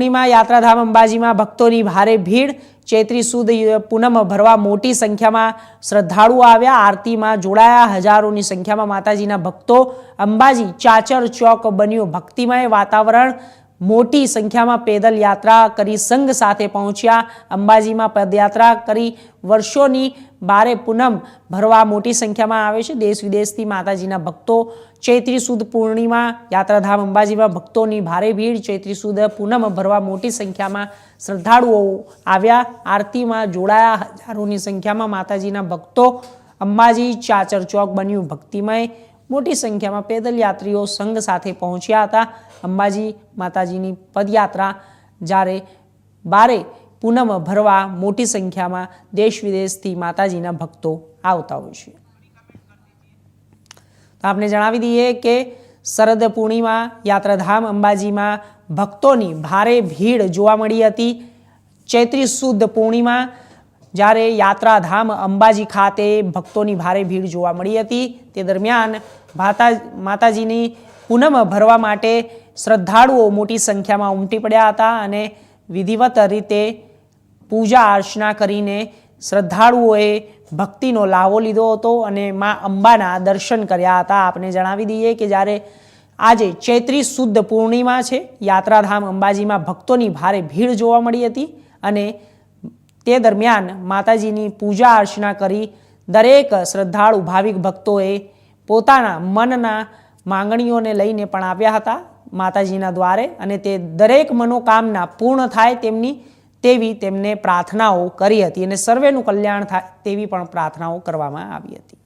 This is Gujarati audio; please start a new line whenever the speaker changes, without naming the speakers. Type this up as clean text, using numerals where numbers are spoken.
પૂર્ણિમા યાત્રાધામ અંબાજીમાં ભક્તોની ભારે ભીડ। ચૈત્રી સુદ પૂનમ ભરવા મોટી સંખ્યામાં શ્રદ્ધાળુઓ આવ્યા। આરતીમાં જોડાયા। હજારોની સંખ્યામાં માતાજીના ભક્તો। અંબાજી ચાચર ચોક બન્યું ભક્તિમય વાતાવરણ। મોટી સંખ્યામાં પેદલ યાત્રા કરી સંઘ સાથે પહોંચ્યા। અંબાજીમાં પદયાત્રા કરી વર્ષોની બારે પૂનમ ભરવા મોટી સંખ્યામાં આવે છે। દેશ વિદેશથી માતાજીના ભક્તો। ચૈત્રી સુદ પૂર્ણિમા યાત્રાધામ અંબાજીમાં ભક્તોની ભારે ભીડ। ચૈત્રી સુદ પૂનમ ભરવા મોટી સંખ્યામાં શ્રદ્ધાળુઓ આવ્યા। આરતીમાં જોડાયા। હજારોની સંખ્યામાં માતાજીના ભક્તો। અંબાજી ચાચર ચોક બન્યું ભક્તિમય। મોટી સંખ્યામાં પેદલ યાત્રીઓ સંઘ સાથે પહોંચ્યા હતા। અંબાજી માતાજીની પદયાત્રા જ્યારે બારે પૂનમ ભરવા મોટી સંખ્યામાં દેશ વિદેશથી માતાજીના ભક્તો આવતા હોય છે। તો આપને જણાવી દઈએ કે શરદ પૂર્ણિમા યાત્રાધામ અંબાજીમાં ભક્તોની ભારે ભીડ જોવા મળી હતી। ચૈત્રી સુદ પૂર્ણિમા જ્યારે યાત્રાધામ અંબાજી ખાતે ભક્તોની ભારે ભીડ જોવા મળી હતી તે દરમિયાન માતાજીની પૂનમ ભરવા માટે શ્રદ્ધાળુઓ મોટી સંખ્યામાં ઉમટી પડ્યા હતા અને વિધિવત રીતે પૂજા અર્ચના કરીને શ્રદ્ધાળુઓએ ભક્તિનો લાવો લીધો હતો અને મા અંબાના દર્શન કર્યા હતા। આપને જણાવી દઈએ કે જ્યારે આજે ચૈત્રી સુદ પૂર્ણિમા છે, યાત્રાધામ અંબાજીમાં ભક્તોની ભારે ભીડ જોવા મળી હતી અને તે દરમિયાન માતાજીની પૂજા અર્ચના કરી દરેક શ્રદ્ધાળુ ભાવિક ભક્તોએ પોતાના મનના માંગણીઓને લઈને પણ આવ્યા હતા માતાજીના દ્વારે અને તે દરેક મનોકામના પૂર્ણ થાય તેવી તેમને પ્રાર્થનાઓ કરી હતી અને સર્વેનું કલ્યાણ થાય તેવી પણ પ્રાર્થનાઓ કરવામાં આવી હતી।